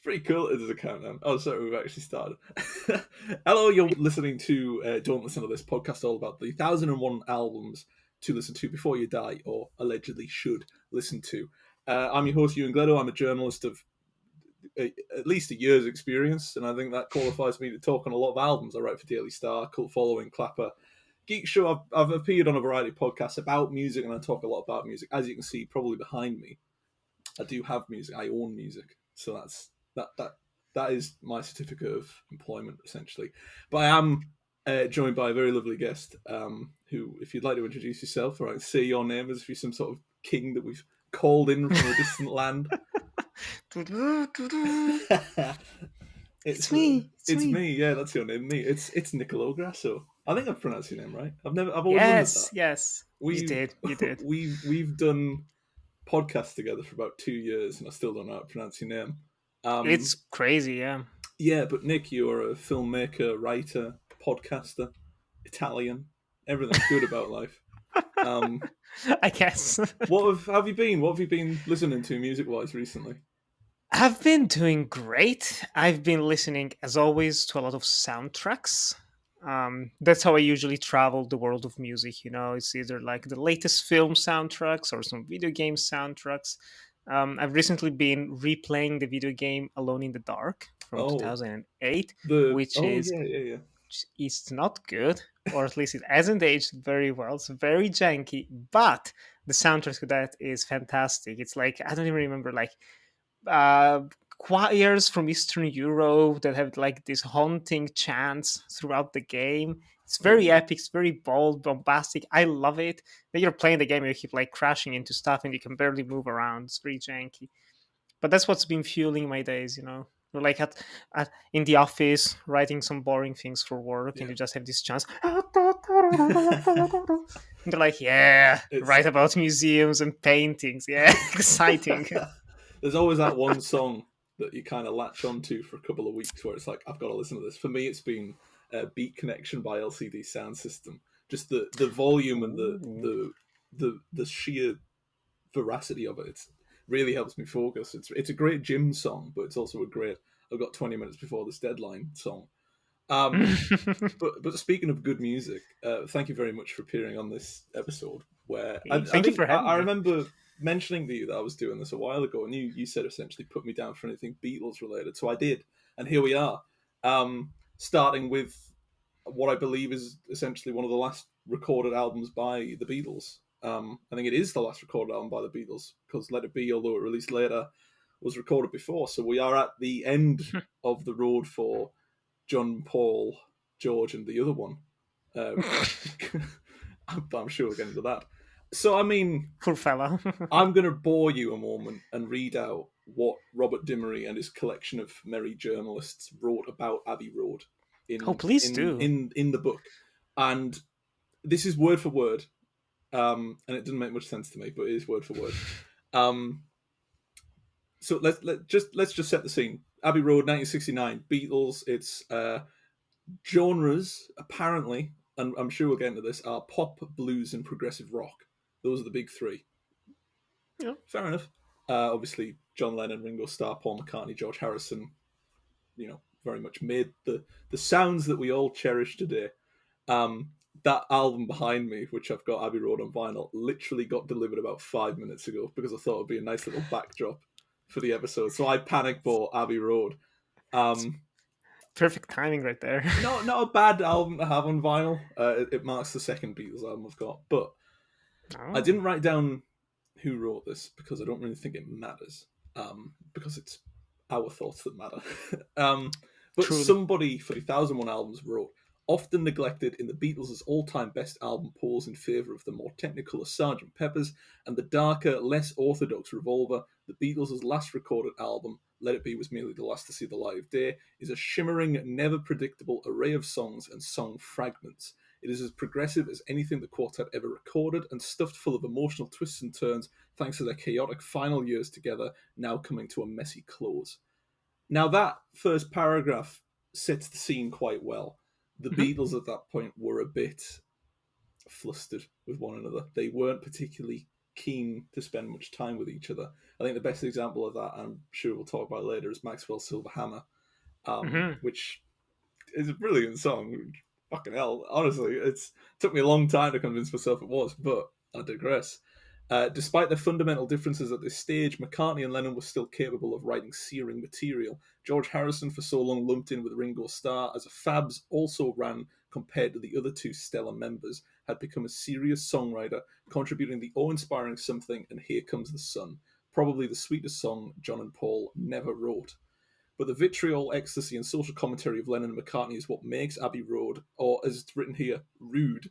pretty cool. It is a countdown. Oh, sorry, we've actually started. Hello, you're listening to Don't Listen to This podcast, all about the 1001 albums to listen to before you die, or allegedly should listen to. I'm your host, Ewan Gleadow. I'm a journalist of at least a year's experience, and I think that qualifies me to talk on a lot of albums. I write for Daily Star, Cult Following, Clapper, Geek Show. I've appeared on a variety of podcasts about music, and I talk a lot about music. As you can see, probably behind me, I do have music. I own music, so that is my certificate of employment, essentially. But I am joined by a very lovely guest, who, if you'd like to introduce yourself, or I can say your name as if you're some sort of king that we've called in from a distant land. It's me. It's me. Yeah, that's your name. Me. It's Nicolò Grasso. I think I've pronounced your name right. I've always wondered that. Yes. You did. We've done podcasts together for about 2 years, and I still don't know how to pronounce your name. It's crazy, yeah. Yeah, but Nick, you're a filmmaker, writer, podcaster, Italian, everything good about life. I guess. How have you been? What have you been listening to music-wise recently? I've been doing great. I've been listening, as always, to a lot of soundtracks. That's how I usually travel the world of music. It's either like the latest film soundtracks or some video game soundtracks. I've recently been replaying the video game Alone in the Dark from 2008, which is it's not good, or at least it hasn't aged very well. It's very janky, but the soundtrack to that is fantastic. It's like, I don't even remember, like choirs from Eastern Europe that have like this haunting chants throughout the game. It's very epic, it's very bold, bombastic. I love it. Then you're playing the game and you keep like crashing into stuff and you can barely move around. It's very janky. But that's what's been fueling my days, You're like in the office writing some boring things for work, and you just have this chance. And they're like, write about museums and paintings. Yeah, exciting. There's always that one song that you kind of latch onto for a couple of weeks where it's like, I've got to listen to this. For me, it's been Beat Connection by LCD Sound System. Just the volume and the sheer veracity of it really helps me focus. It's a great gym song, but it's also a great I've got 20 minutes before this deadline song. But speaking of good music, thank you very much for appearing on this episode. Where thank you for having me. I remember mentioning to you that I was doing this a while ago, and you said essentially put me down for anything Beatles related, so I did, and here we are, starting with what I believe is essentially one of the last recorded albums by the Beatles. I think it is the last recorded album by the Beatles, because Let It Be, although it released later, was recorded before. So we are at the end of the road for John, Paul, George, and the other one. I'm sure we'll get into that. So, I mean, poor fella. I'm going to bore you a moment and read out what Robert Dimery and his collection of merry journalists wrote about Abbey Road please do. In the book. And this is word for word. And it doesn't make much sense to me, but it is word for word. So let's just set the scene. Abbey Road, 1969, Beatles. It's genres, apparently, and I'm sure we'll get into this, are pop, blues, and progressive rock. Those are the big three. Yeah, fair enough. Obviously, John Lennon, Ringo Starr, Paul McCartney, George Harrison, very much made the sounds that we all cherish today. That album behind me, which I've got Abbey Road on vinyl, literally got delivered about 5 minutes ago because I thought it'd be a nice little backdrop for the episode. So I panic bought Abbey Road. Perfect timing right there. Not a bad album to have on vinyl. It marks the second Beatles album I've got, but I didn't write down who wrote this because I don't really think it matters. Because it's our thoughts that matter. But truly, somebody for the 1001 albums wrote, often neglected in the Beatles' all-time best album polls in favour of the more technicolor Sgt. Pepper's and the darker, less orthodox Revolver, the Beatles' last recorded album, Let It Be was merely the last to see the light of day, is a shimmering, never predictable array of songs and song fragments. It is as progressive as anything the quartet ever recorded and stuffed full of emotional twists and turns thanks to their chaotic final years together, now coming to a messy close. Now that first paragraph sets the scene quite well. The Beatles at that point were a bit flustered with one another. They weren't particularly keen to spend much time with each other. I think the best example of that, I'm sure we'll talk about later, is Maxwell's Silver Hammer, which is a brilliant song. Fucking hell, honestly, it took me a long time to convince myself it was, but I digress. Despite the fundamental differences at this stage, McCartney and Lennon were still capable of writing searing material. George Harrison, for so long lumped in with Ringo Starr as a Fabs, also ran, compared to the other two stellar members, had become a serious songwriter, contributing the awe-inspiring Something and Here Comes the Sun, probably the sweetest song John and Paul never wrote. But the vitriol, ecstasy, and social commentary of Lennon and McCartney is what makes Abbey Road, or as it's written here, rude,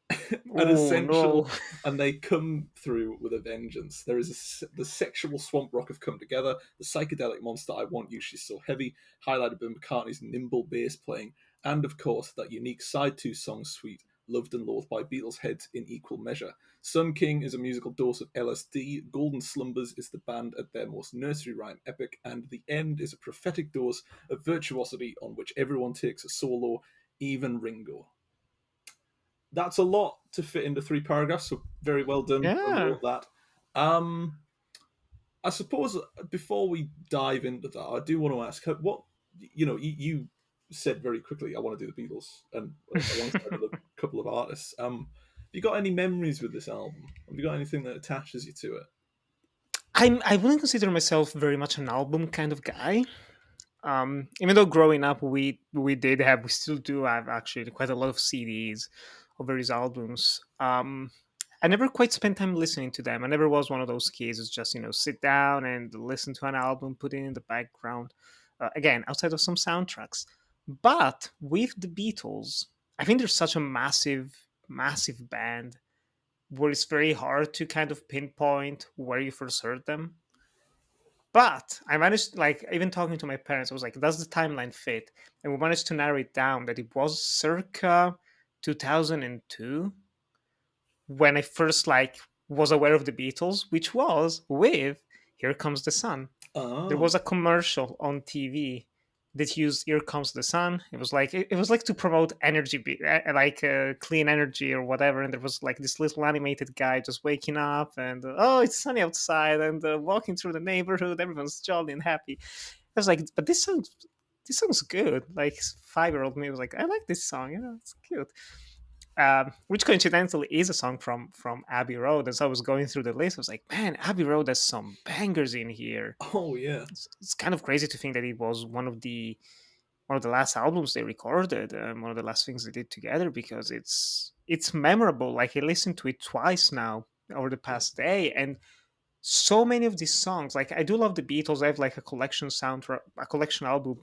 an Oh no. essential, and they come through with a vengeance. There is the sexual swamp rock have come together, the psychedelic monster I Want You, She's So Heavy, highlighted by McCartney's nimble bass playing, and of course that unique side two song suite, loved and loathed by Beatles heads in equal measure. Sun King is a musical dose of LSD, Golden Slumbers is the band at their most nursery rhyme epic, and The End is a prophetic dose of virtuosity on which everyone takes a solo, even Ringo. That's a lot to fit into 3 paragraphs, so very well done. I Yeah. wrote that. I suppose before we dive into that, I do want to ask what you said very quickly. I want to do the Beatles, and alongside a couple of artists. Have you got any memories with this album? Have you got anything that attaches you to it? I wouldn't consider myself very much an album kind of guy. Even though growing up we still do have actually quite a lot of CDs of various albums. I never quite spent time listening to them. I never was one of those kids who's just sit down and listen to an album, put it in the background. Again, outside of some soundtracks, but with the Beatles, I think they're such a massive band where it's very hard to kind of pinpoint where you first heard them. But I managed, like, even talking to my parents, I was like, does the timeline fit? And we managed to narrow it down that it was circa 2002 when I first, like, was aware of the Beatles, which was with Here Comes the Sun. There Oh, was a commercial on TV that used "Here Comes the Sun." It was like to promote energy, like clean energy or whatever. And there was like this little animated guy just waking up and oh, it's sunny outside and walking through the neighborhood. Everyone's jolly and happy. I was like, but this sounds good. Like 5-year-old me was like, I like this song. It's cute. Which coincidentally is a song from Abbey Road. As I was going through the list, I was like, man, Abbey Road has some bangers in here. oh yeah. It's kind of crazy to think that it was one of the last albums they recorded, one of the last things they did together, because it's memorable. Like I listened to it twice now over the past day, and so many of these songs. Like I do love the Beatles. I have like a collection soundtrack, a collection album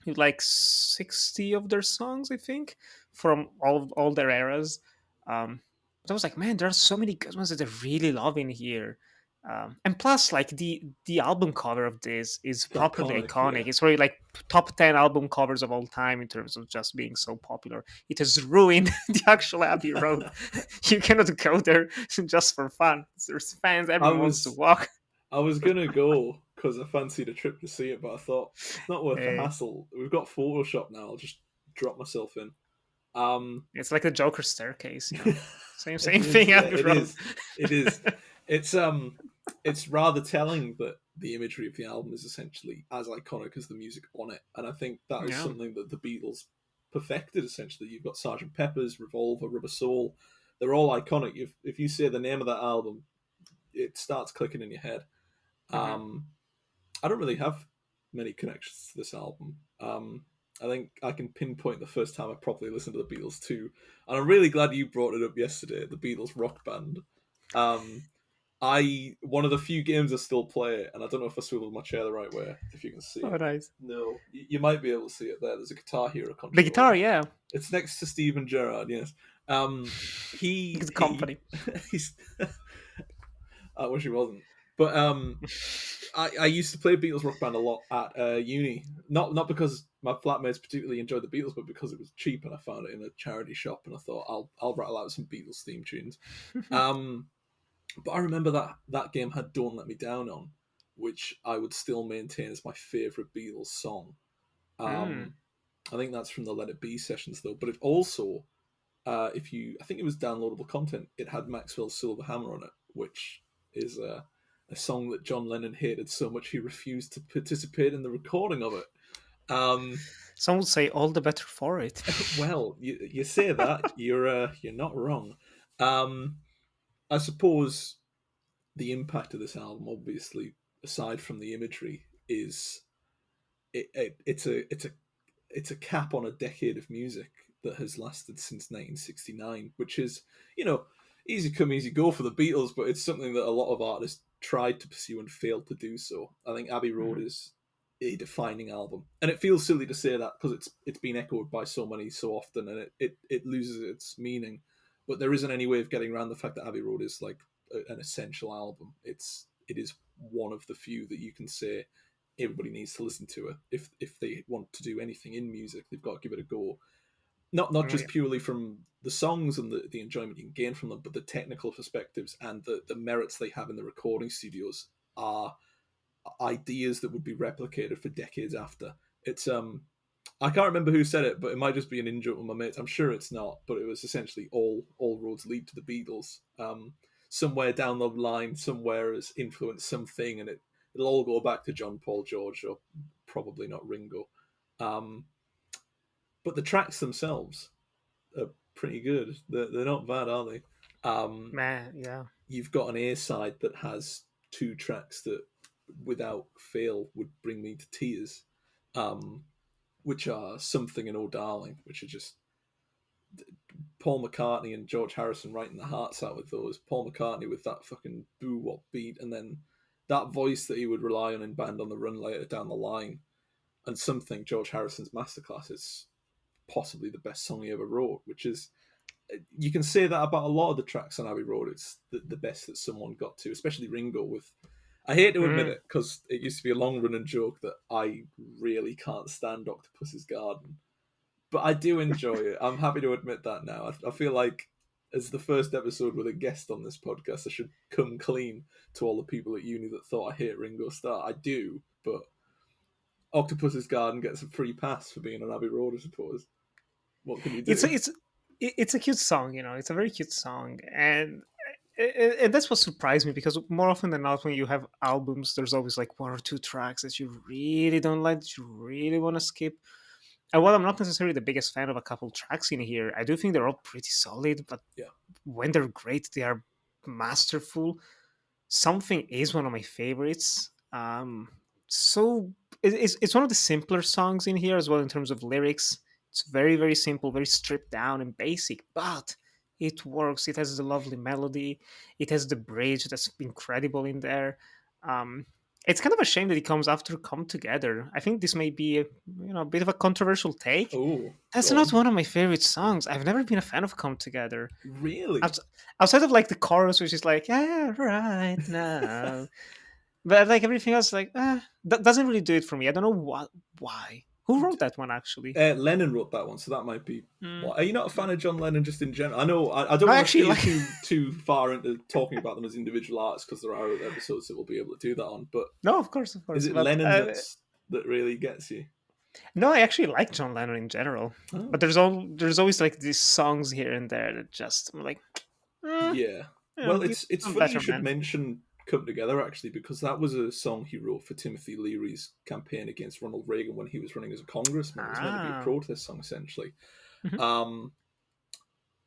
with like 60 of their songs, I think, from all their eras. But I was like, man, there are so many good ones that I really love in here. And plus, like the album cover of this is It's properly iconic, yeah. iconic. It's really like top 10 album covers of all time in terms of just being so popular. It has ruined the actual Abbey Road. You cannot go there just for fun. There's fans, I everyone wants to was walk. I was gonna go because I fancied a trip to see it, but I thought it's not worth the Eh, hassle. We've got Photoshop now. I'll just drop myself in. Um, it's like the Joker staircase, Same it same is, thing, yeah, Abbey it Road. is, it is. It's it's rather telling that the imagery of the album is essentially as iconic as the music on it, and I think that is Yeah. something that the Beatles perfected. Essentially, you've got Sergeant Pepper's, Revolver, Rubber Soul. They're all iconic. If you say the name of that album, it starts clicking in your head. Hmm. Um, I don't really have many connections to this album. I think I can pinpoint the first time I properly listened to the Beatles too, and I'm really glad you brought it up yesterday. The Beatles Rock Band. Um, I one of the few games I still play, and I don't know if I swiveled my chair the right way. If you can see Oh, it, nice. no, you might be able to see it there. There's a Guitar Hero The controller. guitar, yeah. It's next to Steven Gerrard. Yes. Good He company. he's. I wish he wasn't, but I used to play Beatles Rock Band a lot at uni. Not because my flatmates particularly enjoyed the Beatles, but because it was cheap and I found it in a charity shop and I thought I'll rattle out some Beatles theme tunes. Um, but I remember that game had "Don't Let Me Down" on, which I would still maintain as my favorite Beatles song. Mm. I think that's from the Let It Be sessions though, but it also I think it was downloadable content, it had Maxwell's Silver Hammer on it, which is a song that John Lennon hated so much he refused to participate in the recording of it. Some would say all the better for it. Well, you say that, you're not wrong. I suppose the impact of this album, obviously, aside from the imagery, is it's a cap on a decade of music that has lasted since 1969, which is, easy come, easy go for the Beatles, but it's something that a lot of artists tried to pursue and failed to do so. I think Abbey Road is a defining album, and it feels silly to say that because it's been echoed by so many so often, and it loses its meaning. But there isn't any way of getting around the fact that Abbey Road is like an essential album. It is one of the few that you can say everybody needs to listen to it. If they want to do anything in music, they've got to give it a go. Not just purely from the songs and the enjoyment you can gain from them, but the technical perspectives and the merits they have in the recording studios are ideas that would be replicated for decades after. It's I can't remember who said it, but it might just be an in-joke with my mates. I'm sure it's not, but it was essentially all roads lead to the Beatles. Somewhere down the line, somewhere has influenced something, and it'll all go back to John, Paul, George, or probably not Ringo. But the tracks themselves are pretty good. They're not bad, are they? Man, yeah. You've got an A side that has two tracks that, without fail, would bring me to tears, which are Something and Oh Darling, which are just Paul McCartney and George Harrison writing the hearts out with those. Paul McCartney with that fucking boo-wop beat, and then that voice that he would rely on in Band on the Run later down the line. And Something, George Harrison's masterclass, is possibly the best song he ever wrote, which is, you can say that about a lot of the tracks on Abbey Road. It's the best that someone got to, especially Ringo with... I hate to admit it, because it used to be a long-running joke that I really can't stand Octopus's Garden. But I do enjoy it. I'm happy to admit that now. I feel like, as the first episode with a guest on this podcast, I should come clean to all the people at uni that thought I hate Ringo Starr. I do, but Octopus's Garden gets a free pass for being on Abbey Road, I suppose. What can you do? It's a cute song, It's a very cute song, and that's what surprised me, because more often than not, when you have albums, there's always like one or two tracks that you really don't like, that you really want to skip. And while I'm not necessarily the biggest fan of a couple tracks in here, I do think they're all pretty solid. But when they're great, they are masterful. Something is one of my favorites. So it's one of the simpler songs in here as well in terms of lyrics. It's very, very simple, very stripped down and basic, but it works. It has the lovely melody. It has the bridge that's incredible in there. It's kind of a shame that it comes after Come Together. I think this may be a bit of a controversial take. Oh, That's not one of my favorite songs. I've never been a fan of Come Together. Really? Outside of like the chorus, which is like, yeah, right now. But like everything else, like, that doesn't really do it for me. I don't know why. Who wrote that one, actually? Lennon wrote that one, so that might be... Are you not a fan of John Lennon just in general? I know, I don't I want to actually steer too far into talking about them as individual artists, because there are other episodes that we'll be able to do that on, but... No, of course. Is it Lennon that really gets you? No, I actually like John Lennon in general. Oh. But there's always like these songs here and there that just, I'm like... Yeah. Well, it's funny you should mention Come Together, actually, because that was a song he wrote for Timothy Leary's campaign against Ronald Reagan when he was running as a congressman. It was meant to be a protest song, essentially.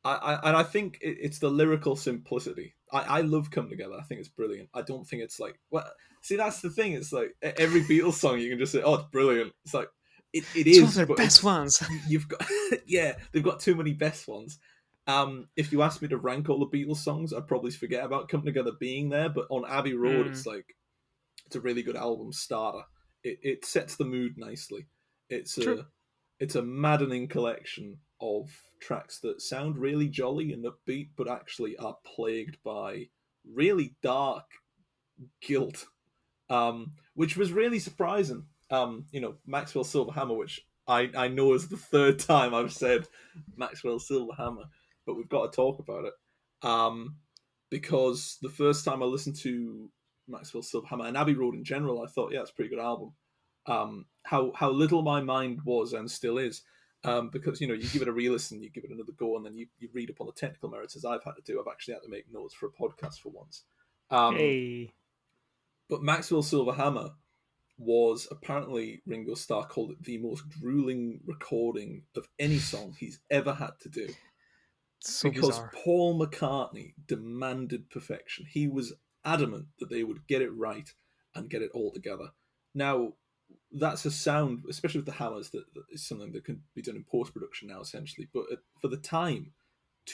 I think it's the lyrical simplicity. I love Come Together. I think it's brilliant. I don't think it's like... Well, see, that's the thing. It's like every Beatles song you can just say, oh, it's brilliant. It's like, it is. It's one of their best ones. You've got... Yeah, they've got too many best ones. If you asked me to rank all the Beatles songs, I'd probably forget about Come Together being there, but on Abbey Road, it's a really good album starter. It sets the mood nicely. It's a maddening collection of tracks that sound really jolly and upbeat, but actually are plagued by really dark guilt, which was really surprising. Maxwell Silver Hammer, which I know is the third time I've said Maxwell Silver Hammer, but we've got to talk about it. Because the first time I listened to Maxwell Silver Hammer and Abbey Road in general, I thought, yeah, it's a pretty good album. How little my mind was and still is because you give it a re-listen, you give it another go, and then you read up on the technical merits, as I've had to do. I've actually had to make notes for a podcast for once. Hey. But Maxwell Silverhammer was apparently, Ringo Starr called it the most grueling recording of any song he's ever had to do, So because bizarre. Paul McCartney demanded perfection. He was adamant that they would get it right and get it all together. Now, that's a sound, especially with the hammers, that is something that can be done in post-production now, essentially. But for the time,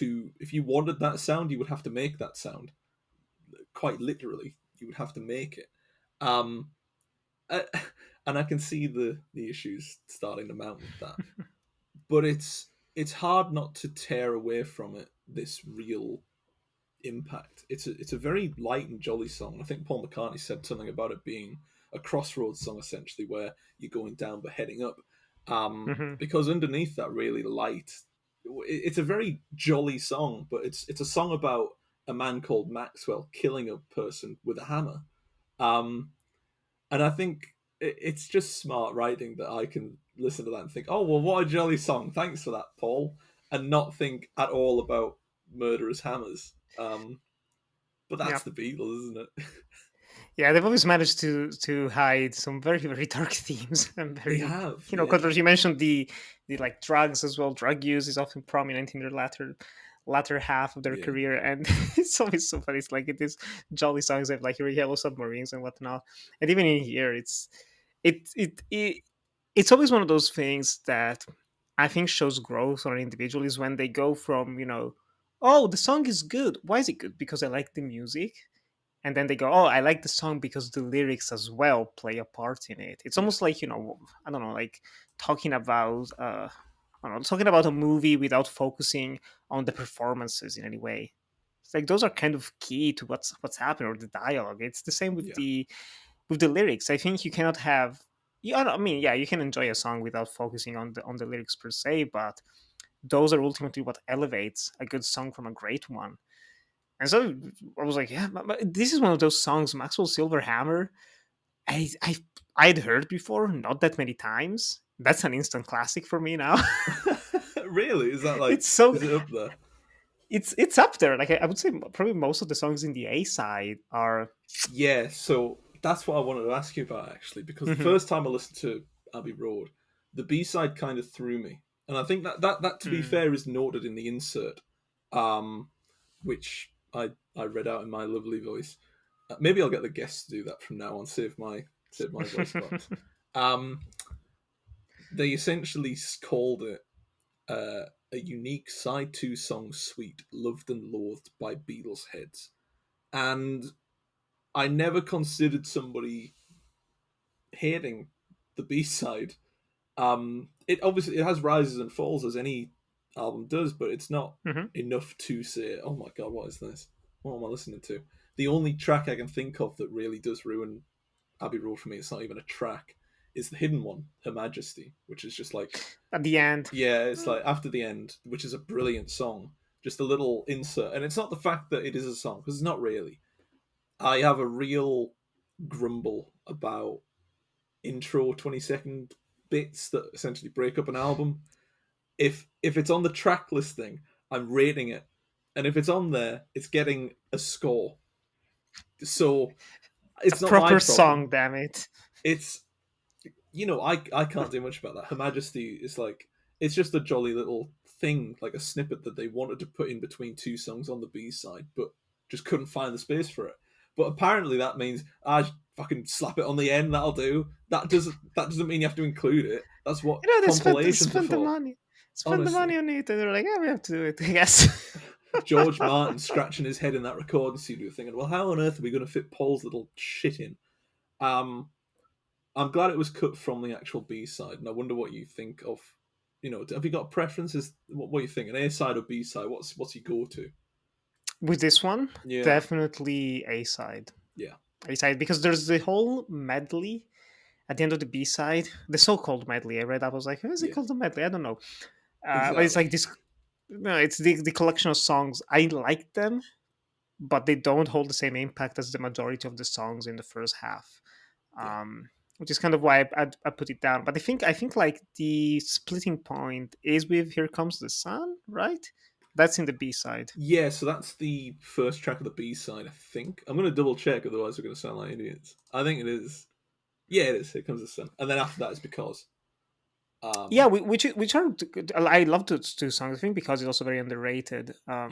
if you wanted that sound, you would have to make that sound. Quite literally, you would have to make it. Um, and I can see the issues starting to mount with that. But it's hard not to tear away from it this real impact. It's a very light and jolly song. I think Paul McCartney said something about it being a crossroads song, essentially, where you're going down but heading up. Because underneath that really light, it's a very jolly song, but it's a song about a man called Maxwell killing a person with a hammer. And I think it's just smart writing that I can listen to that and think, oh, well, what a jolly song. Thanks for that, Paul. And not think at all about murderous hammers. But Yeah. that's the Beatles, isn't it? Yeah, they've always managed to hide some very very dark themes and They very have, controversial. You mentioned the like drugs as well. Drug use is often prominent in their latter half of their yeah, career, and it's always so funny. It's like it is jolly songs that like Yellow Submarines and whatnot, and even in here, it it it it's always one of those things that I think shows growth on an individual is when they go from oh, the song is good. Why is it good? Because I like the music, and then they go, oh, I like the song because the lyrics as well play a part in it. It's yeah, almost like I don't know, like talking about I don't know, talking about a movie without focusing on the performances in any way. It's like those are kind of key to what's happening, or the dialogue. It's the same yeah, with the lyrics. I think you cannot have yeah, I mean, yeah, you can enjoy a song without focusing on the lyrics per se, but those are ultimately what elevates a good song from a great one. And so I was like, yeah, but this is one of those songs, Maxwell Silverhammer. I, I I'd heard before, not that many times. That's an instant classic for me now. really? Is that like? It's so Is it up there? it's up there. Like I would say, probably most of the songs in the A side are. Yeah. So that's what I wanted to ask you about, actually, because the Mhm. first time I listened to Abbey Road, the B side kind of threw me, and I think that to be Mm. fair is noted in the insert, um, which I read out in my lovely voice. Maybe I'll get the guests to do that from now on. Save my voice box. Um, they essentially called it a unique side two song suite, loved and loathed by Beatles heads, and I never considered somebody hating the B side. It obviously it has rises and falls as any album does, but it's not Mhm. enough to say, "Oh my god, what is this? What am I listening to?" The only track I can think of that really does ruin Abbey Road for me, it's not even a track, is the hidden one, Her Majesty, which is just like, At the end. yeah, it's like after the end, which is a brilliant song. Just a little insert, and it's not the fact that it is a song because it's not really. I have a real grumble about intro 20-second bits that essentially break up an album. If it's on the track listing, I'm rating it, and if it's on there, it's getting a score. So It's a it's not my proper problem. song, damn it. It's I can't do much about that. Her Majesty is like it's just a jolly little thing, like a snippet that they wanted to put in between two songs on the B side, but just couldn't find the space for it. But apparently that means I fucking slap it on the end. That'll do. That doesn't mean you have to include it. That's what They spent compilations are spent the for. money, spent the money Honestly, on it, and they're like, yeah, we have to do it. I guess. George Martin scratching his head in that recording studio, thinking, "Well, how on earth are we going to fit Paul's little shit in?" Um, I'm glad it was cut from the actual B side, and I wonder what you think of. Have you got preferences? What do you think? An A side or B side? What's your go to? With this one, Yeah, definitely A side. yeah, A side because there's the whole medley at the end of the B side, the so-called medley. I read. I was like, "How is it yeah, called a medley?" I don't know. But it's exactly. like this. No, it's the collection of songs. I like them, but they don't hold the same impact as the majority of the songs in the first half. Yeah, Um, which is kind of why I put it down. But I think like the splitting point is with "Here Comes the Sun," right? That's in the B side. Yeah, so that's the first track of the B side, I think. I'm going to double check, otherwise we're going to sound like idiots. I think it is. Yeah, it is. Here Comes the Sun. And then after that is Because. Yeah, Um, which are good. I love those two songs. I think because it's also very underrated. yeah,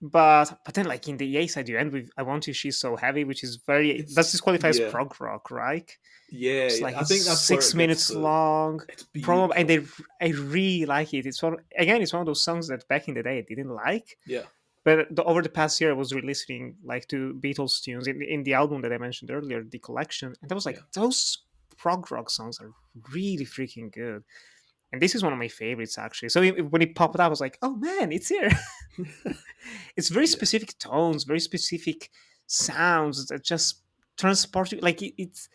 But then like in the A side, you end with "I Want You, She's So Heavy," which is very it's that's disqualified as yeah, prog rock, right? yeah, It's yeah. like I it's think that's where 6 it gets minutes the. long. It's Probably, and beautiful. I really like it. It's one of those songs that back in the day I didn't like, Yeah, but over the past year I was re-listening like to Beatles tunes in the album that I mentioned earlier, the collection, and I was like, yeah, those prog rock songs are really freaking good. And this is one of my favorites actually. So when it popped up, I was like, "Oh man, it's here!" It's very yeah. specific tones, very specific sounds that just transport you. Like it's.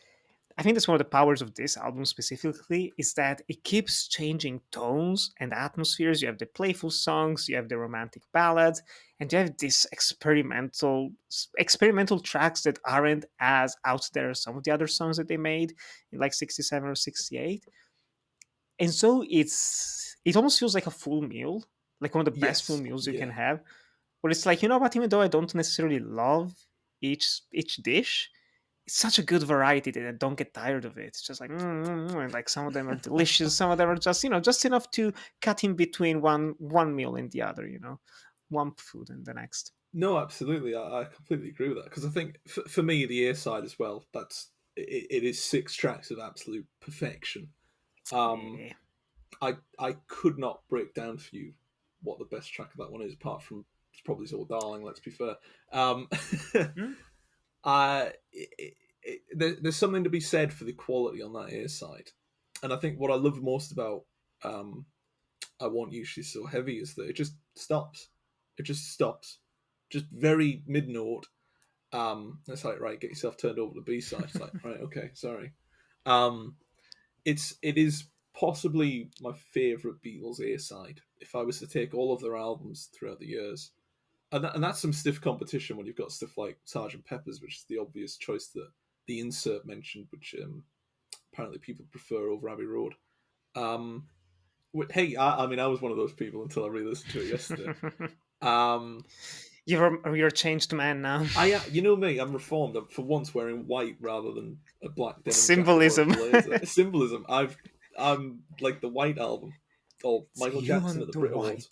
I think that's one of the powers of this album specifically is that it keeps changing tones and atmospheres. You have the playful songs, you have the romantic ballads, and you have these experimental tracks that aren't as out there as some of the other songs that they made in like 67 or 68. And so it almost feels like a full meal, like one of the best full Yes, meals you can yeah. have. Where it's like, you know what, even though I don't necessarily love each dish, it's such a good variety that I don't get tired of it. It's just like, and like some of them are delicious, some of them are just just enough to cut in between one meal and the other. One food and the next. No, absolutely. I completely agree with that because I think for me the A side as well. It is 6 tracks of absolute perfection. Um, Yeah. I could not break down for you what the best track of that one is, apart from it's probably "So Darling." Let's be fair. Um, Hmm? there's something to be said for the quality on that A side, and I think what I love most about um, "I Want You, She's So Heavy" is that it just stops. It just stops, just very mid note. It's like, right, get yourself turned over to the B side. It's like, right, okay, sorry. Um, it is possibly my favorite Beatles A side. If I was to take all of their albums throughout the years, and that's some stiff competition when you've got stuff like Sergeant Pepper's, which is the obvious choice that the insert mentioned, which apparently people prefer over Abbey Road. Um, hey, I mean, I was one of those people until I re-listened to it yesterday. Um, You're a changed man now. you know me, I'm reformed. I'm for once wearing white rather than a black denim jacket or a Symbolism. blazer. Symbolism. I'm like the White Album or It's Michael you Jackson at and the the Brit Awards.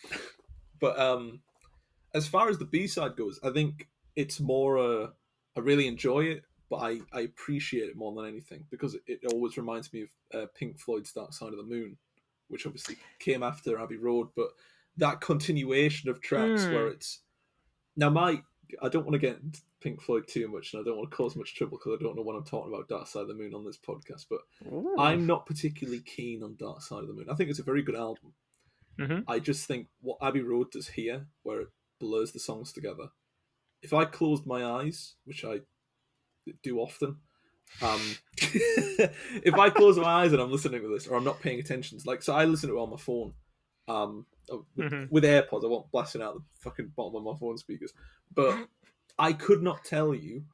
white. But as far as the B side goes, I think it's more. I really enjoy it, but I appreciate it more than anything because it always reminds me of Pink Floyd's Dark Side of the Moon, which obviously came after Abbey Road. But that continuation of tracks where Hmm. it's now my I don't want to get into Pink Floyd too much, and I don't want to cause much trouble because I don't know when I'm talking about Dark Side of the Moon on this podcast. But Ooh. I'm not particularly keen on Dark Side of the Moon. I think it's a very good album. Mm-hmm. I just think what Abbey Road does here, where it blurs the songs together. If I closed my eyes, which I do often, if I close my eyes and I'm listening to this, or I'm not paying attention, like so, I listen to it on my phone, Mm-hmm. with AirPods. I won't blasting out the fucking bottom of my phone speakers, but I could not tell you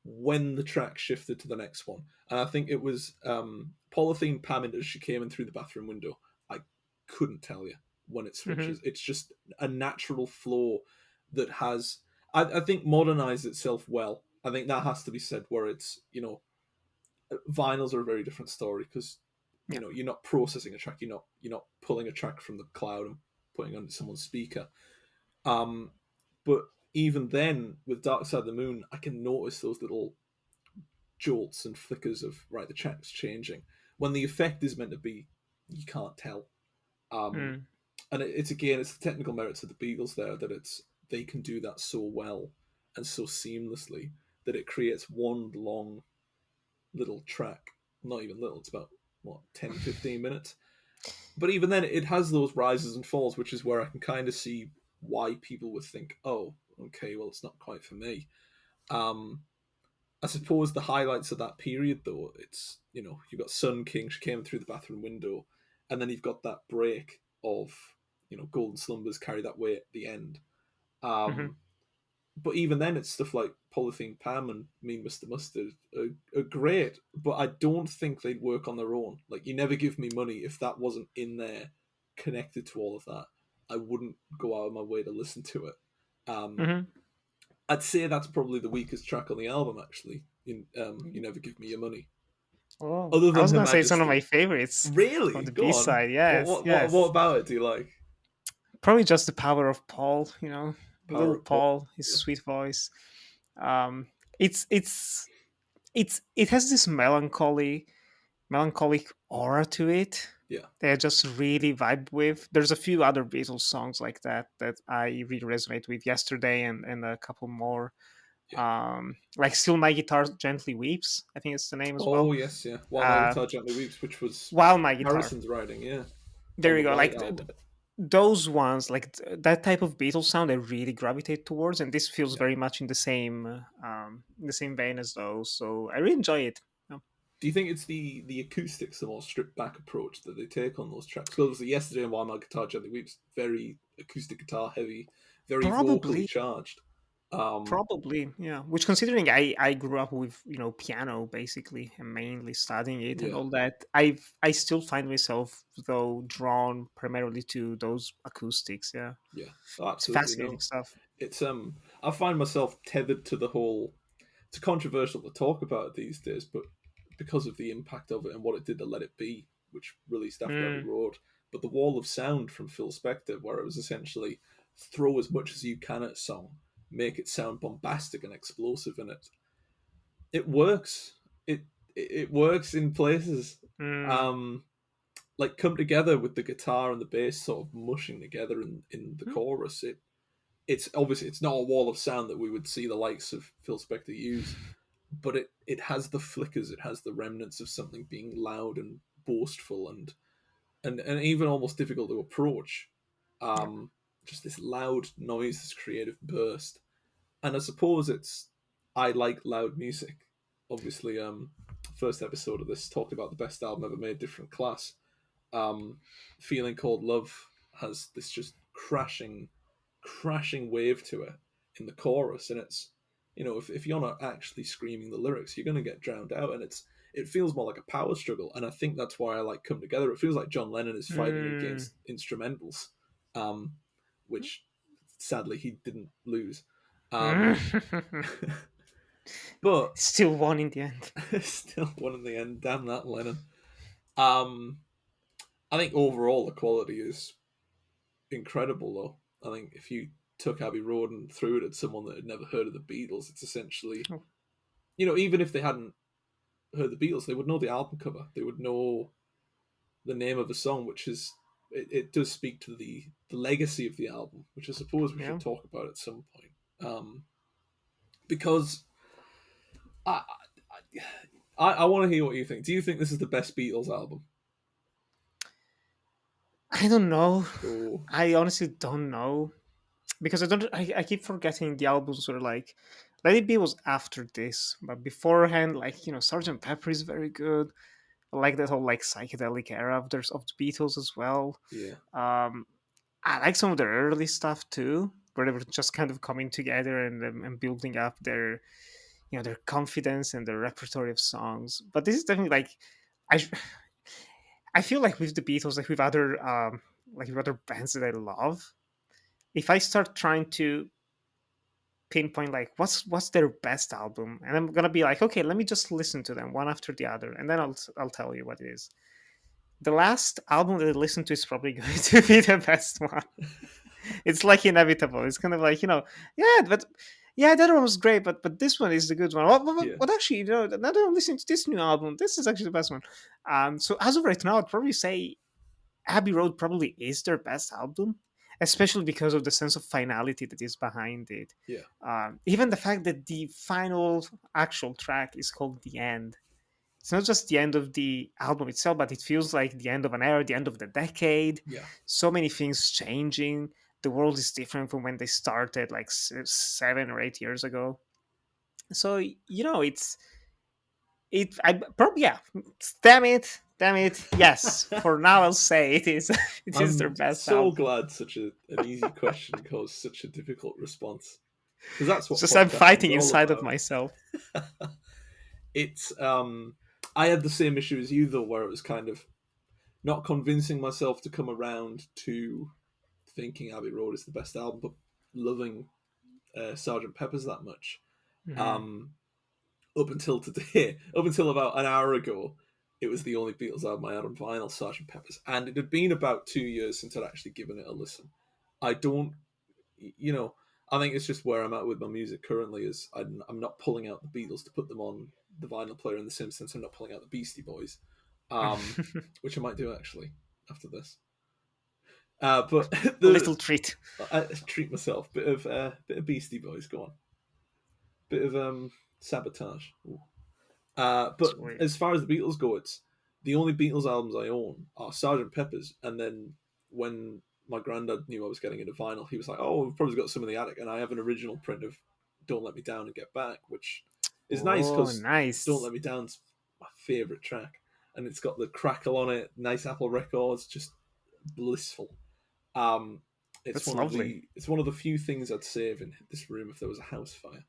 when the track shifted to the next one, and I think it was Polythene Pam as she came in through the bathroom window. I couldn't tell you when it Mm-hmm. switches. It's just a natural flow that has, I think, modernized itself well. I think that has to be said. Where it's vinyls are a very different story because Yeah. you're not processing a track. You're not pulling a track from the cloud and putting it onto someone's speaker. Um, but even then, with Dark Side of the Moon, I can notice those little jolts and flickers of right, the track's changing. When the effect is meant to be, you can't tell. Um, Mm. and it's the technical merits of the Beatles there that they can do that so well and so seamlessly that it creates one long little track. Not even little, it's about what 10-15 minutes. But even then, it has those rises and falls, which is where I can kind of see why people would think, oh, okay, well, it's not quite for me. Um, I suppose the highlights of that period, though, it's you've got Sun King, she came through the bathroom window, and then you've got that break of Golden Slumbers carry that way at the end. Mm-hmm. Um, but even then, it's stuff like Polythene Pam and Me Mr. Mustard are great, but I don't think they'd work on their own. Like, You Never Give Me Money, if that wasn't in there, connected to all of that, I wouldn't go out of my way to listen to it. Hmm. I'd say that's probably the weakest track on the album, actually. You Never Give Me Your Money. Oh, Other I than was Her gonna say it's one of Majesty. my favorites from Really? the Go B on. side. Yes, What yes. about it do you like? Probably just the power of Paul. Power Little of Paul. Paul, his Yeah. sweet voice. Um, it's it has this melancholic aura to it Yeah. that I just really vibe with. There's a few other Beatles songs like that I really resonate with. Yesterday and a couple more. Yeah. Like Still My Guitar Gently Weeps, I think it's the name as Oh, well. yes, yeah. While My Uh, Guitar Gently Weeps, which was While My Guitar. Harrison's writing, yeah, There on the you go. White Like album. those ones, like that type of Beatles sound, I really gravitate towards, and this feels Yeah. very much in the same vein as those. So I really enjoy it. Yeah. Do you think it's the acoustics, the more stripped back approach that they take on those tracks? Because Yesterday and While My Guitar Gently Weeps, very acoustic guitar heavy, very vocally Probably, charged. Um, probably, yeah. Which, considering I grew up with piano basically and mainly studying it and yeah, all that, I still find myself though drawn primarily to those acoustics. Yeah, yeah, it's absolutely. fascinating No, stuff. it's I find myself tethered to the whole. It's controversial to talk about it these days, but because of the impact of it and what it did to Let It Be, which released after Abbey Mm, Road, but the Wall of Sound from Phil Spector, where it was essentially throw as much as you can at a song, make it sound bombastic and explosive, and it works. It works in places. mm, Um, like Come Together with the guitar and the bass sort of mushing together in the mm, chorus. It's obviously it's not a wall of sound that we would see the likes of Phil Spector use, but it has the flickers, it has the remnants of something being loud and boastful and even almost difficult to approach. yeah. Just this loud noise, this creative burst. And I suppose it's I like loud music. Obviously, first episode of this talked about the best album ever made, Different Class. Um, Feeling Called Love has this just crashing wave to it in the chorus, and it's if you're not actually screaming the lyrics, you're going to get drowned out, and it feels more like a power struggle, and I think that's why I like Come Together. It feels like John Lennon is fighting Mm. against instrumentals, um, which sadly he didn't lose. Um, but Still won in the end. still won in the end. Damn that Lennon. Um, I think overall the quality is incredible, though. I think if you took Abbey Road and threw it at someone that had never heard of the Beatles, it's essentially, Oh, even if they hadn't heard the Beatles, they would know the album cover. They would know the name of the song, which is it does speak to the legacy of the album, which I suppose we yeah. should talk about at some point. Because I I want to hear what you think. Do you think this is the best Beatles album? I don't know. Oh, I honestly don't know because I keep forgetting the albums were like. Let It Be was after this, but beforehand, like Sergeant Pepper is very good. I like that whole like psychedelic era of the Beatles as well. yeah, Um, I like some of their early stuff too, where they were just kind of coming together and building up their confidence and their repertoire of songs. But this is definitely like I I feel like with the Beatles, like with other bands that I love, if I start trying to pinpoint like what's their best album, and I'm gonna be like, okay, let me just listen to them one after the other, and then I'll tell you what it is. The last album that I listened to is probably going to be the best one. It's like inevitable. It's kind of like yeah, but yeah, that one was great, but this one is the good one. yeah, What actually, now that I'm listening to this new album, this is actually the best one. So as of right now, I'd probably say Abbey Road probably is their best album, especially because of the sense of finality that is behind it. yeah, Even the fact that the final actual track is called The End. It's not just the end of the album itself, but it feels like the end of an era, the end of the decade. yeah. So many things changing. The world is different from when they started, like 7 or 8 years ago. So it's it. I probably yeah. Damn it. Yes, for now I'll say it is. It is their I'm best so album. glad such an easy question caused such a difficult response. because that's what It's just I'm podcasting's fighting all inside of about. myself. It's I had the same issue as you though, where it was kind of not convincing myself to come around to thinking Abbey Road is the best album, but loving Sergeant Pepper's that much. Hmm. Um, up until today, up until about an hour ago, it was the only Beatles album I had on vinyl, Sergeant Pepper's, and it had been about 2 years since I'd actually given it a listen. I don't, you know, I think it's just where I'm at with my music currently. Is I'm not pulling out the Beatles to put them on the vinyl player in the same sense I'm not pulling out the Beastie Boys, which I might do actually after this. But A little treat. I treat myself bit of Beastie Boys. Go on, bit of Sabotage. Ooh. But Sweet. as far as the Beatles go, it's the only Beatles albums I own are Sergeant Pepper's, and then when my granddad knew I was getting into vinyl, he was like, "Oh, we've probably got some in the attic," and I have an original print of "Don't Let Me Down and Get Back," which is nice Oh, because "Don't nice. Let Me Down's my favorite track, and it's got the crackle on it, nice Apple Records, just blissful. Um, That's lovely. it's one of the few things I'd save in this room if there was a house fire.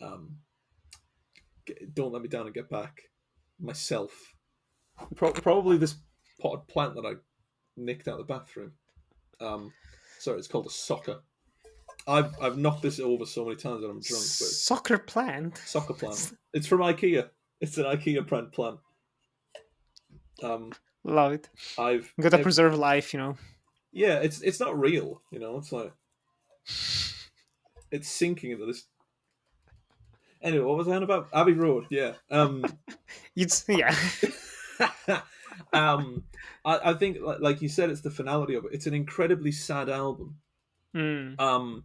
Um, Don't Let Me Down and Get Back, myself. Probably this potted plant that I nicked out of the bathroom. Sorry, it's called a soccer. I've knocked this over so many times that I'm drunk, but it's Soccer plant. soccer plant. It's from IKEA. It's an IKEA plant. Um, Love it. I've Gotta preserve life, you know. yeah, it's not real. It's like it's sinking into this. Anyway, what was I on about? Abbey Road. Yeah. It's yeah. um, I think like you said, it's the finality of it. It's an incredibly sad album. Mm. Um,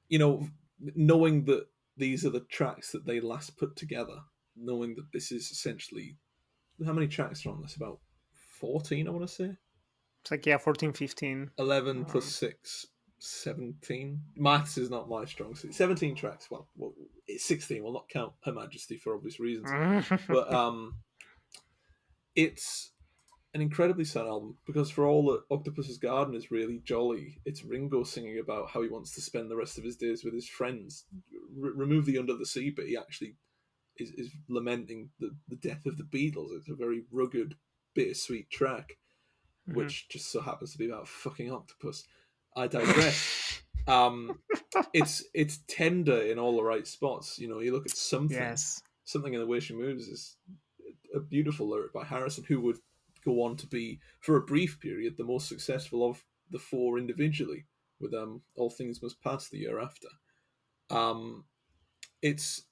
you know, knowing that these are the tracks that they last put together, knowing that this is essentially how many tracks are on this? About 14, I want to say. It's like yeah, 14, 15. 11 plus 6, 17. Maths is not my strong suit. 17 tracks. Well, it's 16. We'll not count Her Majesty for obvious reasons. But it's an incredibly sad album because for all that Octopus's Garden is really jolly, it's Ringo singing about how he wants to spend the rest of his days with his friends. Remove the Under the Sea, but he actually is lamenting the death of the Beatles. It's a very rugged, bittersweet track, which just so happens to be about fucking octopus. I digress. It's tender in all the right spots. You look at Yes. something in the way she moves is a beautiful lyric by Harrison, who would go on to be, for a brief period, the most successful of the four individually, with All Things Must Pass the year after. It's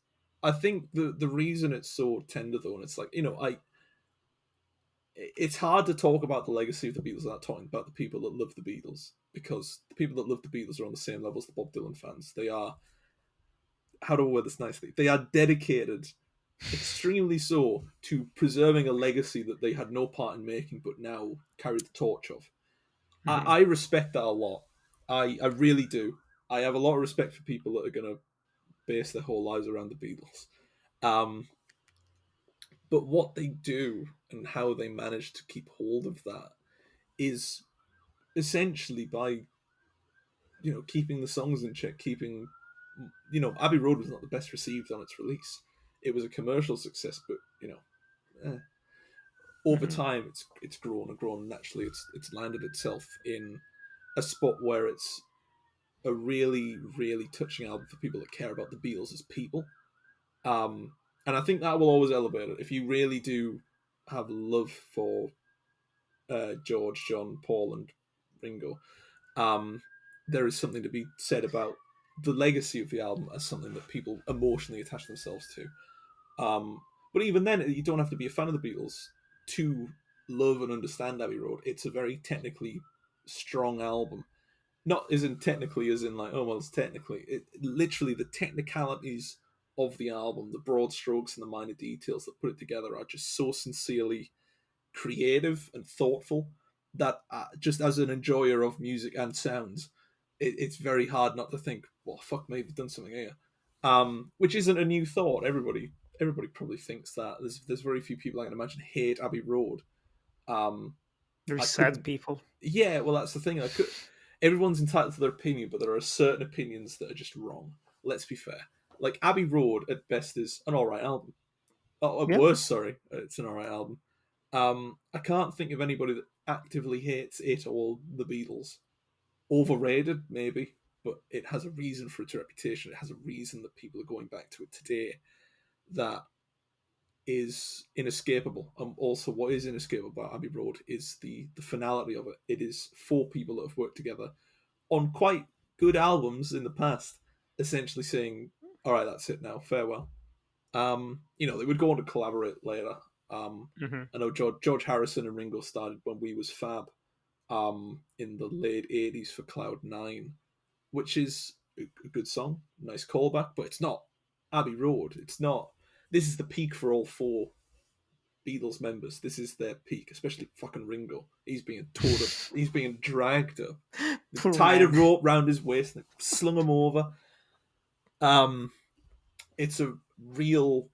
I think the reason it's so tender though, and it's like it's hard to talk about the legacy of the Beatles without talking about the people that love the Beatles, because the people that love the Beatles are on the same level as the Bob Dylan fans. They are, how do I word this nicely? They are dedicated, extremely so, to preserving a legacy that they had no part in making, but now carry the torch of. I respect that a lot. I really do. I have a lot of respect for people that are going to base their whole lives around the Beatles. But what they do and how they manage to keep hold of that is essentially by keeping the songs in check, keeping Abbey Road was not the best received on its release. It was a commercial success, but over time it's grown and grown, and naturally it's landed itself in a spot where it's a really, really touching album for people that care about the Beatles as people. And I think that will always elevate it. If you really do have love for George, John, Paul, and Ringo, there is something to be said about the legacy of the album as something that people emotionally attach themselves to. But even then, you don't have to be a fan of the Beatles to love and understand Abbey Road. It's a very technically strong album. Not as in technically as in like, oh, well, it's technically. Literally, the technicalities of the album, the broad strokes and the minor details that put it together are just so sincerely creative and thoughtful that just as an enjoyer of music and sounds, it's very hard not to think, well, fuck me, they've done something here. Which isn't a new thought. Everybody probably thinks that. There's very few people I can imagine hate Abbey Road. Very I sad couldn't. people. Yeah, well, that's the thing. Everyone's entitled to their opinion, but there are certain opinions that are just wrong. let's be fair. Like Abbey Road at best is an alright album. Oh, at Yeah. worst, sorry, it's an alright album. I can't think of anybody that actively hates it or the Beatles. Overrated, maybe, but it has a reason for its reputation. It has a reason that people are going back to it today that is inescapable. Also, what is inescapable about Abbey Road is the finality of it. It is four people that have worked together on quite good albums in the past, essentially saying, "All right, that's it now. Farewell." They would go on to collaborate later. Mm-hmm. I know George Harrison and Ringo started when We Was Fab, in the late '80s for Cloud Nine, which is a good song, nice callback, but it's not Abbey Road. It's not. This is the peak for all four Beatles members. This is their peak, especially fucking Ringo. He's being towed up. He's being dragged up. They've tied a rope round his waist and slung him over. It's a real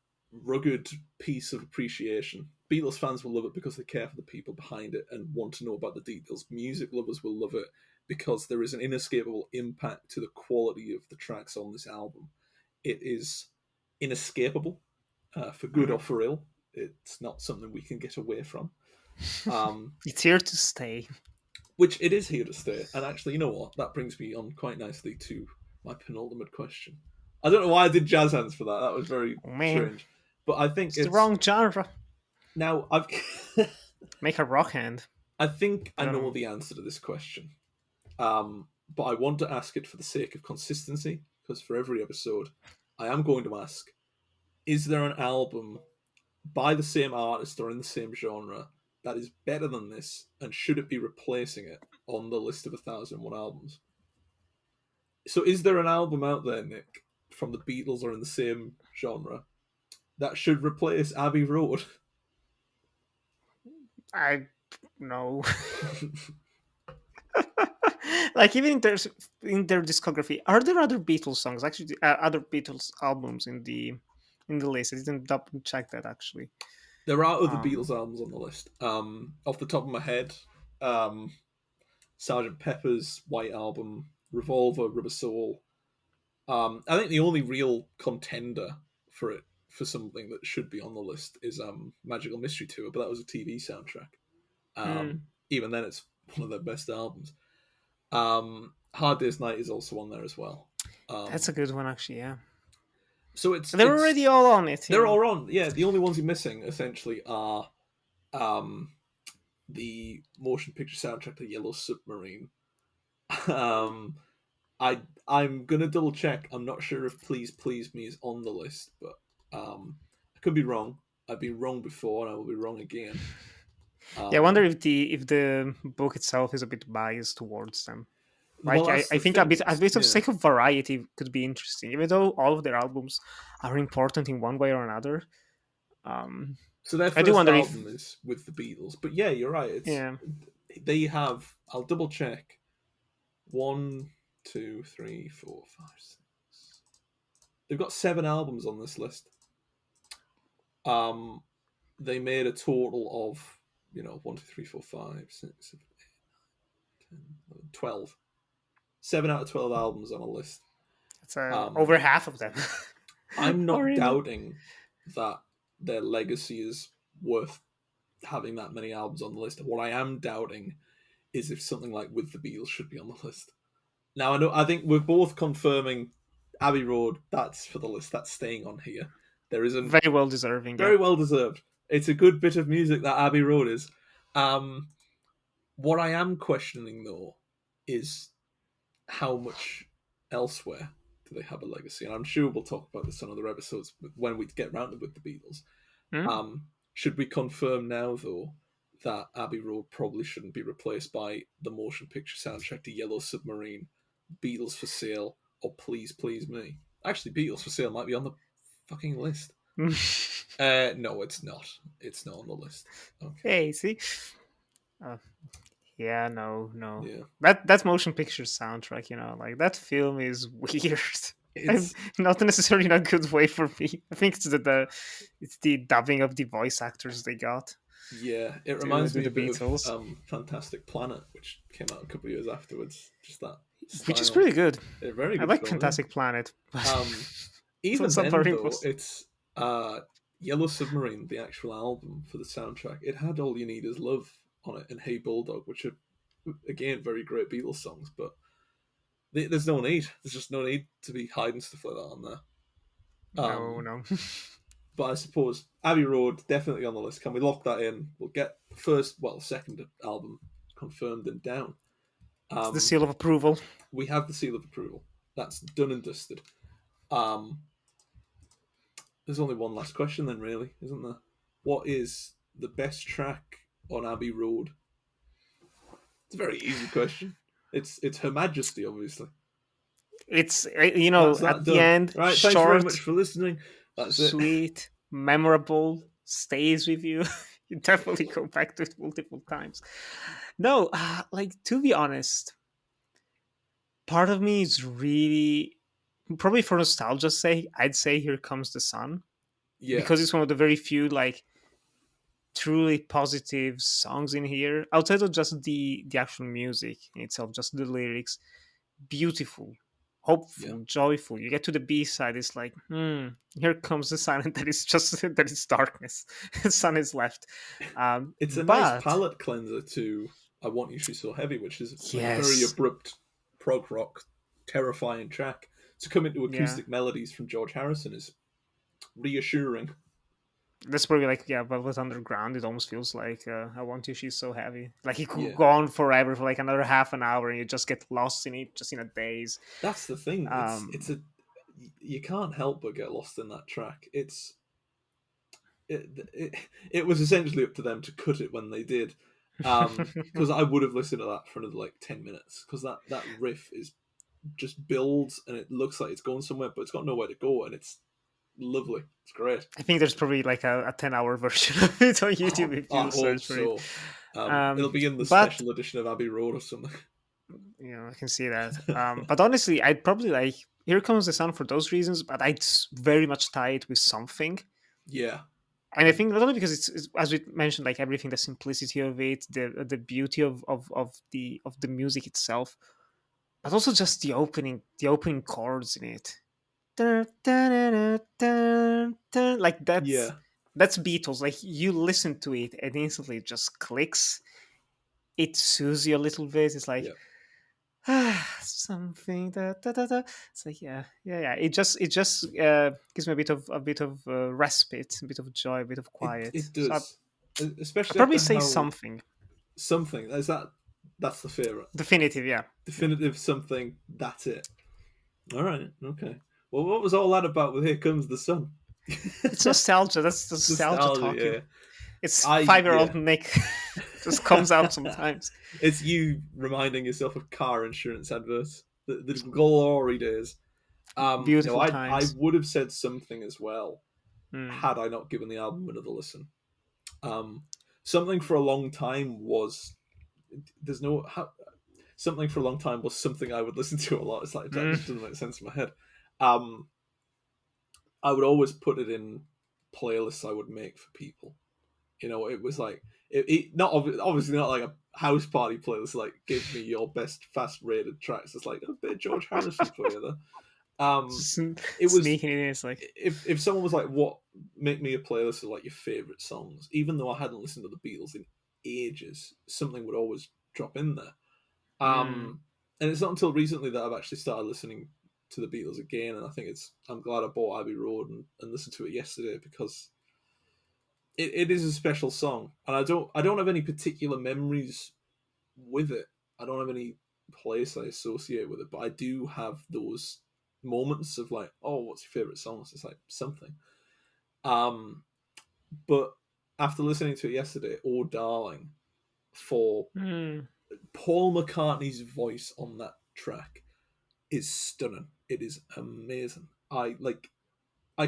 rugged piece of appreciation. Beatles fans will love it because they care for the people behind it and want to know about the details. Music lovers will love it because there is an inescapable impact to the quality of the tracks on this album. It is inescapable, for good or for ill. It's not something we can get away from. It's here to stay. Which it is here to stay. And actually, you know what? That brings me on quite nicely to my penultimate question. I don't know why I did jazz hands for that. That was very strange. But I think it's the wrong genre. Now, I've... Make a rock hand. I think I know the answer to this question. But I want to ask it for the sake of consistency, because for every episode, I am going to ask, is there an album by the same artist or in the same genre that is better than this, and should it be replacing it on the list of 1,001 albums? So is there an album out there, Nick, from the Beatles or in the same genre, that should replace Abbey Road? I know. Like, even in their discography, are there other Beatles songs, actually, other Beatles albums in the list? I didn't double check that, actually. There are other Beatles albums on the list. Off the top of my head, Sgt. Pepper's White Album, Revolver, Rubber Soul. I think the only real contender for something that should be on the list is Magical Mystery Tour, but that was a TV soundtrack. Even then, it's one of their best albums. Hard Day's Night is also on there as well. That's a good one, actually. Yeah. So they're already all on it. They're all on. Yeah, the only ones you're missing essentially are the motion picture soundtrack to Yellow Submarine. I'm gonna double check. I'm not sure if Please Please Me is on the list, but I could be wrong. I've been wrong before, and I will be wrong again. Yeah, I wonder if the book itself is a bit biased towards them. Like, well, I think a bit of sake of variety could be interesting, even though all of their albums are important in one way or another. So their first album is with the Beatles, but yeah, you're right. They have. I'll double check. 1, 2, 3, 4, 5, 6. They've got 7 albums on this list. They made a total of 1, 2, 3, 4, 5, 6, 7, 8, 9, 10, 11, 12. 7 out of 12 albums on a list. That's over half of them. I'm not doubting that their legacy is worth having that many albums on the list. What I am doubting is if something like With the Beatles should be on the list. Now, I think we're both confirming Abbey Road, that's for the list. That's staying on here. There isn't... Very well deserving. Very well deserved. It's a good bit of music, that Abbey Road is. What I am questioning, though, is how much elsewhere do they have a legacy? And I'm sure we'll talk about this on other episodes when we get round to With the Beatles. Should we confirm now, though, that Abbey Road probably shouldn't be replaced by the motion picture soundtrack to Yellow Submarine, Beatles for Sale, or Please Please Me? Actually, Beatles for Sale might be on the fucking list. No, it's not. It's not on the list. Okay. Hey, see? Yeah, no. Yeah. That's motion picture soundtrack, like, that film is weird. It's not necessarily in a good way for me. I think it's the dubbing of the voice actors they got. Yeah, it to reminds do me the a bit of Beatles, Fantastic Planet, which came out a couple of years afterwards. Just that which is style. pretty good. A very I good like film, yeah. Fantastic Planet, but Um, Even then, Submarine though, was. it's Yellow Submarine, the actual album for the soundtrack. It had All You Need Is Love on it and Hey Bulldog, which are, again, very great Beatles songs, but there's no need. There's just no need to be hiding stuff like that on there. No, Um, no. but I suppose Abbey Road, definitely on the list. Can we lock that in? We'll get the second album confirmed and down. It's the Um, seal of approval. we have the seal of approval. That's done and dusted. Um, there's only one last question then, really, isn't there? What is the best track on Abbey Road? It's a very easy question. It's Her Majesty, obviously. It's That's that at the done. end, Right, thanks very short, much for listening. That's it. sweet, memorable, stays with you. You definitely go back to it multiple times. No, like to be honest, part of me is really probably for nostalgia's sake. I'd say "Here Comes the Sun" Yeah, because it's one of the very few like truly positive songs in here. Outside of just the actual music in itself, just the lyrics, beautiful, yeah. hopeful, joyful. You get to the B side, it's like, here comes the sun, and that is just that is darkness. The sun is left. It's a nice But palate cleanser to "I Want You She's So Heavy," which is like a very yes, abrupt prog rock, terrifying track. To come into yeah, acoustic melodies from George Harrison is reassuring. that's probably like Velvet Underground. It almost feels like I Want You, She's So Heavy. Like it could Yeah, go on forever for like another half an hour, and you just get lost in it just in a daze. that's the thing. It's Um, a you can't help but get lost in that track. It was essentially up to them to cut it when they did, because I would have listened to that for another like 10 minutes because that riff is just builds and it looks like it's going somewhere, but it's got nowhere to go, and it's lovely. It's great. I think there's probably like a 10-hour version of it on Oh, YouTube if I you hope search for it. so. It'll be in the But special edition of Abbey Road or something. I can see that. But honestly, I'd probably like "Here Comes the Sun" for those reasons, but very much tie it with something. Yeah, And I think not only because it's as we mentioned, like everything, the simplicity of it, the beauty of the music itself, but also just the opening chords in it. Dun, dun, dun, dun, dun, dun. Like yeah, that's Beatles. Like you listen to it and instantly it just clicks. It soothes you a little bit. It's like yeah. something da. It's like yeah. It just gives me a bit of respite, a bit of joy, a bit of quiet. It So does, I especially probably after say how something something is that. That's the favorite. definitive. Yeah. Definitive something. That's it. All right. Okay. Well, what was all that about with "Here Comes the Sun"? It's nostalgia. That's nostalgia Nostalgia. talking. Yeah. It's I 5-year-old yeah. Nick just comes out sometimes. It's you reminding yourself of car insurance adverts, the glory days. No, Beautiful I times. would have said something as well Mm. had I not given the album another listen. Um, something for a long time was there's no how, something for a long time was something I would listen to a lot. It's like that Mm. just doesn't make sense in my head. Um, I would always put it in playlists I would make for people. You know, it was like not obviously not like a house party playlist. Like, give me your best fast rated tracks. It's like a bit of George Harrison for you there. It was Sneaking in, it's like if someone was like, "What make me a playlist of like your favorite songs?" Even though I hadn't listened to the Beatles in ages, something would always drop in there. mm. And it's not until recently that I've actually started listening to the Beatles again, and I think I'm glad I bought Abbey Road and listened to it yesterday because it is a special song, and I don't have any particular memories with it. I don't have any place I associate with it, but I do have those moments of like, oh, what's your favorite song? It's like something. Um, but after listening to it yesterday, "Oh Darling," for Mm. Paul McCartney's voice on that track is stunning. It is amazing. I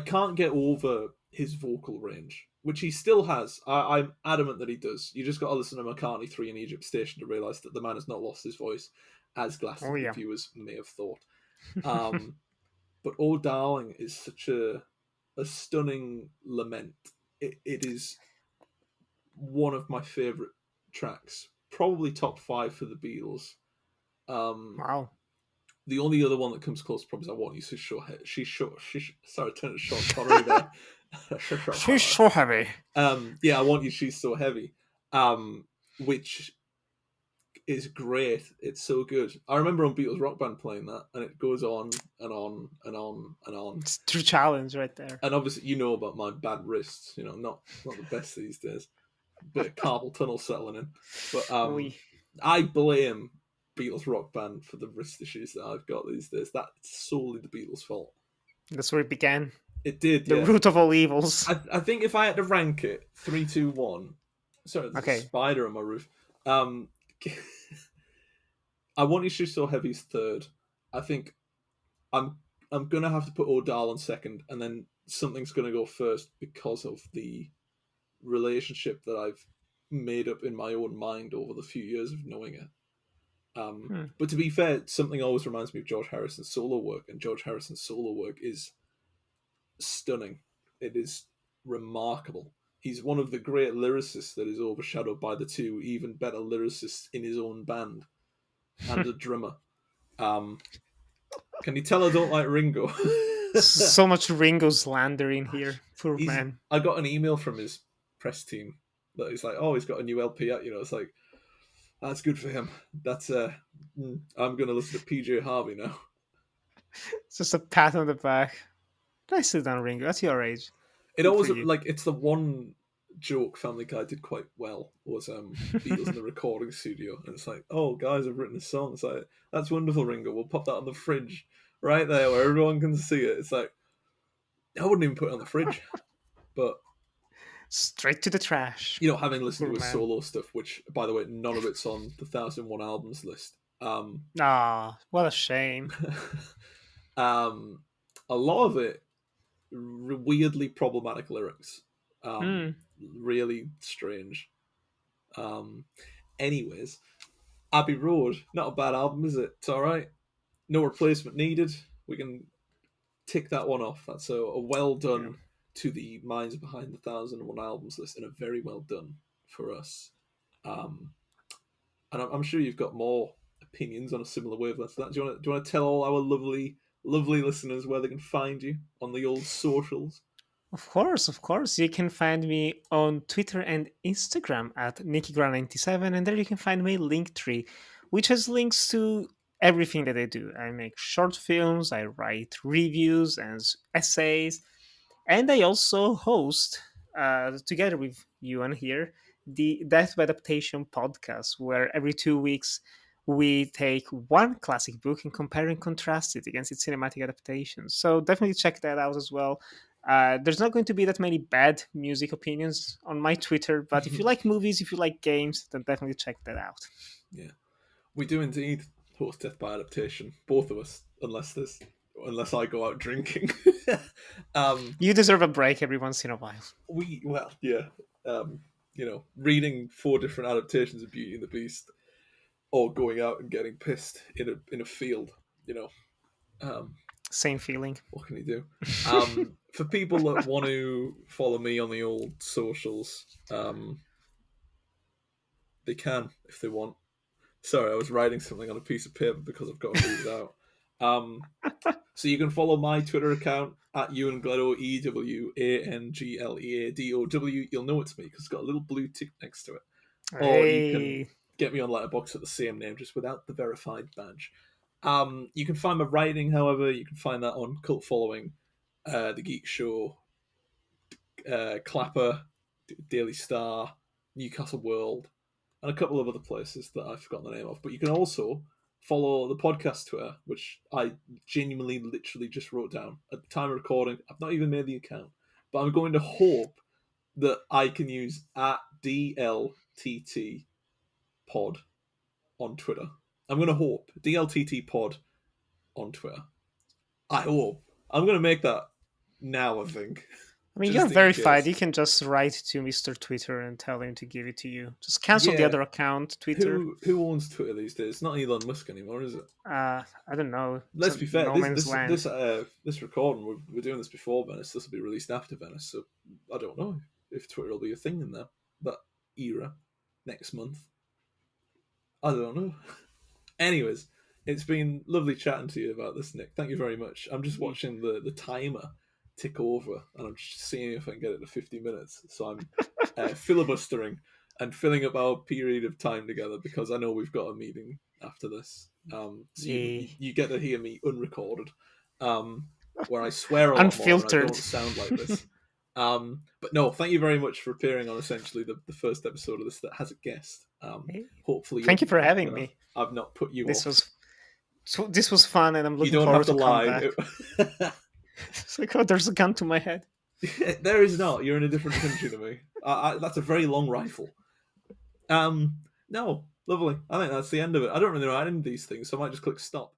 can't get over his vocal range, which he still has. I'm adamant that he does. You just got to listen to McCartney 3 in Egypt Station to realise that the man has not lost his voice, as Oh Glastonbury yeah. viewers may have thought. Um, but "Oh Darling" is such a stunning lament. It is one of my favourite tracks. Probably top 5 for the Beatles. Wow. The only other one that comes close probably is I Want You, sorry, turn it Sean Connery there. She's so heavy. Yeah, I Want You, She's So Heavy. Which is great. It's so good. I remember on Beatles Rock Band playing that, and it goes on and on and on and on. It's true challenge right there. And obviously, you know about my bad wrists. Not the best these days. Bit of carpal tunnel settling in. But I blame Beatles Rock Band for the wrist issues that I've got these days. That's solely the Beatles' fault. That's where it began. It did. The root of all evils. I think if I had to rank it, 3, 2, 1. Sorry, there's a spider on my roof. I Want You, She's So Heavy's third. I think I'm gonna have to put O'Dal on second, and then Something's gonna go first because of the relationship that I've made up in my own mind over the few years of knowing it. But to be fair, Something always reminds me of George Harrison's solo work, and George Harrison's solo work is stunning. It is remarkable. He's one of the great lyricists that is overshadowed by the two even better lyricists in his own band and a drummer. Can you tell I don't like Ringo? So much Ringo slander in here. Poor man. I got an email from his press team that he's like, oh, he's got a new LP out. It's like, that's good for him. That's I'm going to listen to PJ Harvey now. It's just a pat on the back. Nicely done, Ringo. That's your age. It always, like, it's the one joke Family Guy did quite well was Beatles in the recording studio. And it's like, oh, guys, I've written a song. It's like, that's wonderful, Ringo. We'll pop that on the fridge right there where everyone can see it. It's like, I wouldn't even put it on the fridge. But straight to the trash. Having listened to his solo stuff, which, by the way, none of it's on the 1001 albums list. What a shame. A lot of it, weirdly problematic lyrics. Really strange. Anyways, Abbey Road, not a bad album, is it? It's all right. No replacement needed. We can tick that one off. That's a well done to the minds behind the 1001 albums list, and a very well done for us. And I'm sure you've got more opinions on a similar wavelength to that. Do you want to tell all our lovely listeners where they can find you on the old socials? Of course. You can find me on Twitter and Instagram at NickyGra97, and there you can find my Linktree, which has links to everything that I do. I make short films, I write reviews and essays, and I also host, together with Ewan here, the Death by Adaptation podcast, where every 2 weeks we take one classic book and compare and contrast it against its cinematic adaptations. So definitely check that out as well. There's not going to be that many bad music opinions on my Twitter, but if you like movies, if you like games, then definitely check that out. Yeah, we do indeed host Death by Adaptation, both of us, unless I go out drinking. You deserve a break every once in a while. Reading 4 different adaptations of Beauty and the Beast, or going out and getting pissed in a field, Same feeling. What can you do? For people that want to follow me on the old socials, they can if they want. Sorry, I was writing something on a piece of paper because I've got to read it out. So you can follow my Twitter account at Ewan Gleadow, EWANGLEADOW. You'll know it's me because it's got a little blue tick next to it. Hey. Or you can get me on Letterboxd at the same name, just without the verified badge. You can find my writing, however, you can find that on Cult Following, The Geek Show, Clapper, Daily Star, Newcastle World, and a couple of other places that I've forgotten the name of. But you can also follow the podcast Twitter, which I genuinely, literally just wrote down. At the time of recording, I've not even made the account. But I'm going to hope that I can use at DLTT pod on Twitter. I'm going to hope. DLTT pod on Twitter. I hope. I'm going to make that now, I think. I mean, you're verified. You can just write to Mr. Twitter and tell him to give it to you. Just cancel the other account, Twitter. Who owns Twitter these days? It's not Elon Musk anymore, is it? I don't know. Let's be fair. This recording, we're doing this before Venice. This will be released after Venice, so I don't know if Twitter will be a thing in there. But era next month. I don't know. Anyways, it's been lovely chatting to you about this, Nick. Thank you very much. I'm just watching the timer tick over, and I'm just seeing if I can get it to 50 minutes. So I'm filibustering and filling up our period of time together because I know we've got a meeting after this. So you get to hear me unrecorded, where I swear a lot more and I Unfiltered. don't sound like this. But no, thank you very much for appearing on essentially the first episode of this that has a guest. Hopefully, Thank you for having me. I've not put you off. This was fun, and I'm You looking don't have forward to to come lie. back. It's like, oh, there's a gun to my head. There is not. You're in a different country to me. That's a very long rifle. No, lovely. I think that's the end of it. I don't really know how to end these things, so I might just click stop.